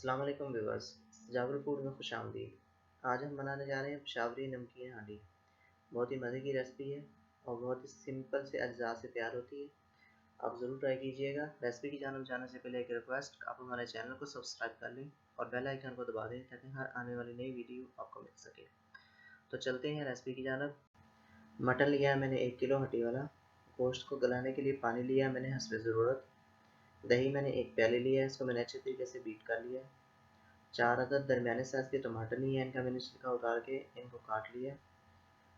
अस्सलाम वालेकुम व्यूअर्स, जाबर फूड में खुश आमदीद। आज हम बनाने जा रहे हैं पेशावरी नमकीन हांडी। बहुत ही मज़े की रेसिपी है और बहुत ही सिंपल से अज्जा से तैयार होती है। आप ज़रूर ट्राई कीजिएगा। रेसिपी की जानब जाने से पहले एक रिक्वेस्ट, आप हमारे चैनल को सब्सक्राइब कर लें और बेल आइकन को दबा दें ताकि हर आने वाली नई वीडियो आपको मिल सके। तो चलते हैं रेसिपी की जानब। मटन लिया है मैंने 1 किलो हड्डी वाला। गोश्त को गलाने के लिए पानी लिया है मैंने हस्बे ज़रूरत। दही मैंने 1 प्याली लिया है, इसको मैंने अच्छे तरीके से बीट कर लिया है। 4 अदद दरमियाने साइज़ के टमाटर लिए हैं, इनका मैंने छिलका उतार के इनको काट लिया।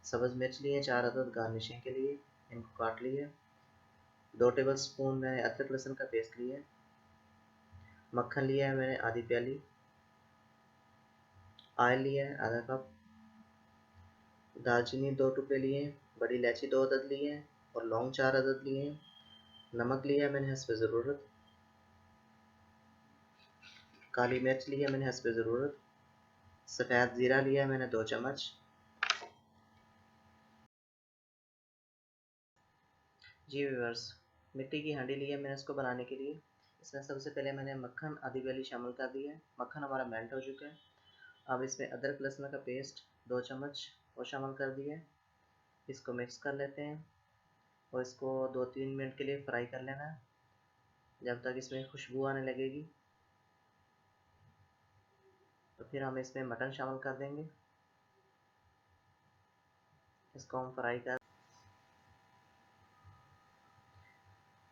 सब्ज़ मिर्च लिए 4 अदद गार्निशिंग के लिए, इनको काट लिया। 2 टेबल स्पून मैंने अदरक लहसुन का पेस्ट लिया है। मक्खन लिया है मैंने आधी प्याली। ऑयल लिया है आधा कप। दालचीनी 2 टुकड़े लिए हैं। बड़ी इलायची 2 अदद लिए हैं और लौंग 4 अदद लिए हैं। नमक लिया है मैंने हस्बे ज़रूरत। काली मिर्च लिया है मैंने हस्बे ज़रूरत। सफ़ेद ज़ीरा लिया है मैंने 2 चम्मच। जी व्यूअर्स, मिट्टी की हांडी ली है मैंने इसको बनाने के लिए। इसमें सबसे पहले मैंने मक्खन आधी प्याली शामिल कर दिया है। मक्खन हमारा मेल्ट हो चुका है। अब इसमें अदरक लहसुन का पेस्ट 2 चम्मच वो शामिल कर दिया है। इसको मिक्स कर लेते हैं और इसको 2-3 मिनट के लिए फ्राई कर लेना है जब तक इसमें खुशबू आने लगेगी। तो फिर हम इसमें मटन शामिल कर देंगे। इसको हम फ्राई कर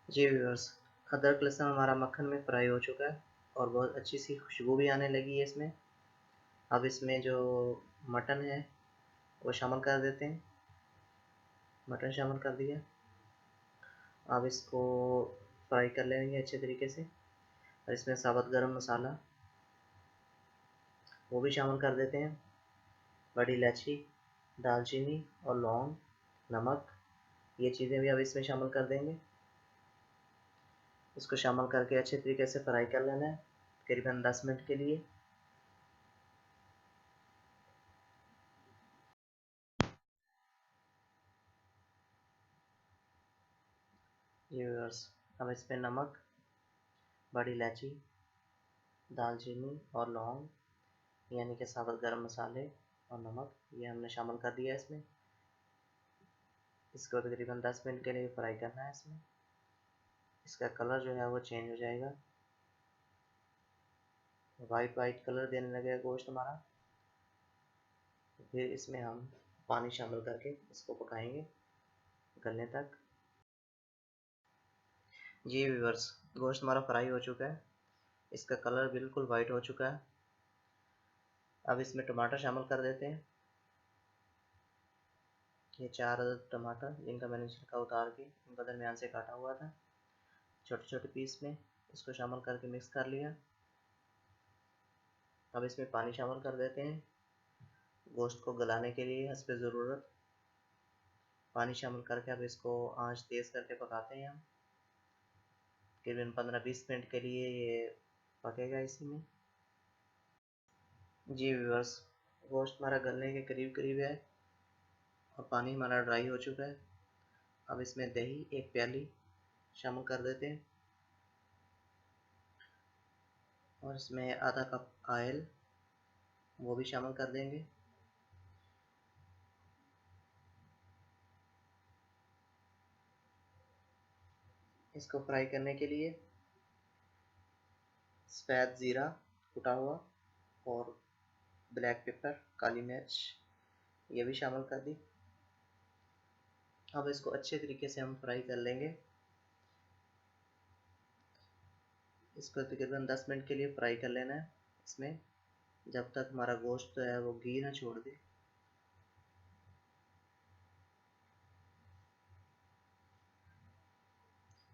जी व्यूअर्स, अदरक लहसुन हमारा मक्खन में फ्राई हो चुका है और बहुत अच्छी सी खुशबू भी आने लगी है इसमें। अब इसमें जो मटन है वो शामिल कर देते हैं। मटन शामिल कर दिया। अब इसको फ्राई कर लेंगे अच्छे तरीके से और इसमें साबुत गरम मसाला वो भी शामिल कर देते हैं। बड़ी इलायची, दालचीनी और लौंग, नमक, ये चीज़ें भी अब इसमें शामिल कर देंगे। इसको शामिल करके अच्छे तरीके से फ्राई कर लेना है करीबन 10 मिनट के लिए। ये व्यूअर्स, अब इसमें नमक, बड़ी इलायची, दालचीनी और लौंग यानी कि साबुत गरम मसाले और नमक ये हमने शामिल कर दिया इसमें। इसको तकरीबन 10 मिनट के लिए फ्राई करना है इसमें। इसका कलर जो है वो चेंज हो जाएगा, वाइट वाइट कलर देने लगेगा गोश्त हमारा। फिर इसमें हम पानी शामिल करके इसको पकाएंगे गलने तक। जी व्यूअर्स, गोश्त हमारा फ्राई हो चुका है। इसका कलर बिल्कुल वाइट हो चुका है। अब इसमें टमाटर शामिल कर देते हैं। ये 4 अदद टमाटर जिनका मैंने छिलका उतार के इनका दरमियान से काटा हुआ था छोटे छोटे पीस में, इसको शामिल करके मिक्स कर लिया। अब इसमें पानी शामिल कर देते हैं गोश्त को गलाने के लिए हस्बे ज़रूरत। पानी शामिल करके अब इसको आंच तेज़ करके पकाते हैं हम। करीबन 15-20 मिनट के लिए ये पकेगा इसी में। जी व्यूअर्स, गोश्त हमारा गलने के करीब करीब है और पानी हमारा ड्राई हो चुका है। अब इसमें दही 1 प्याली शामिल कर देते हैं और इसमें आधा कप ऑयल वो भी शामिल कर देंगे। इसको फ्राई करने के लिए सफ़ेद ज़ीरा कुटा हुआ और ब्लैक पेपर काली मिर्च ये भी शामिल कर दी। अब इसको अच्छे तरीके से हम फ्राई कर लेंगे। इसको तकरीबन 10 मिनट के लिए फ्राई कर लेना है इसमें जब तक हमारा गोश्त है वो घी ना छोड़ दे।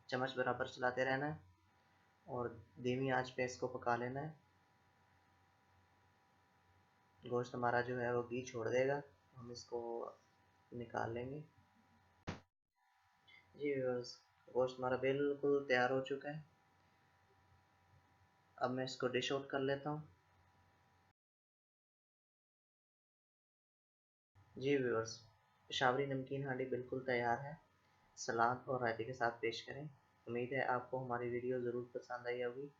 चम्मच बराबर चलाते रहना है और धीमी आंच पे इसको पका लेना है। गोश्त हमारा जो है वो घी छोड़ देगा, हम इसको निकाल लेंगे। जी व्यूअर्स, गोश्त हमारा बिल्कुल तैयार हो चुका है। अब मैं इसको डिश आउट कर लेता हूँ। जी व्यूअर्स, पेशावरी नमकीन हांडी बिल्कुल तैयार है। सलाद और रायते के साथ पेश करें। उम्मीद है आपको हमारी वीडियो ज़रूर पसंद आई होगी।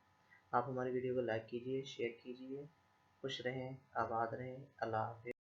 आप हमारी वीडियो को लाइक कीजिए, शेयर कीजिए। खुश रहें, आबाद रहें। अल्लाह हाफ़िज़।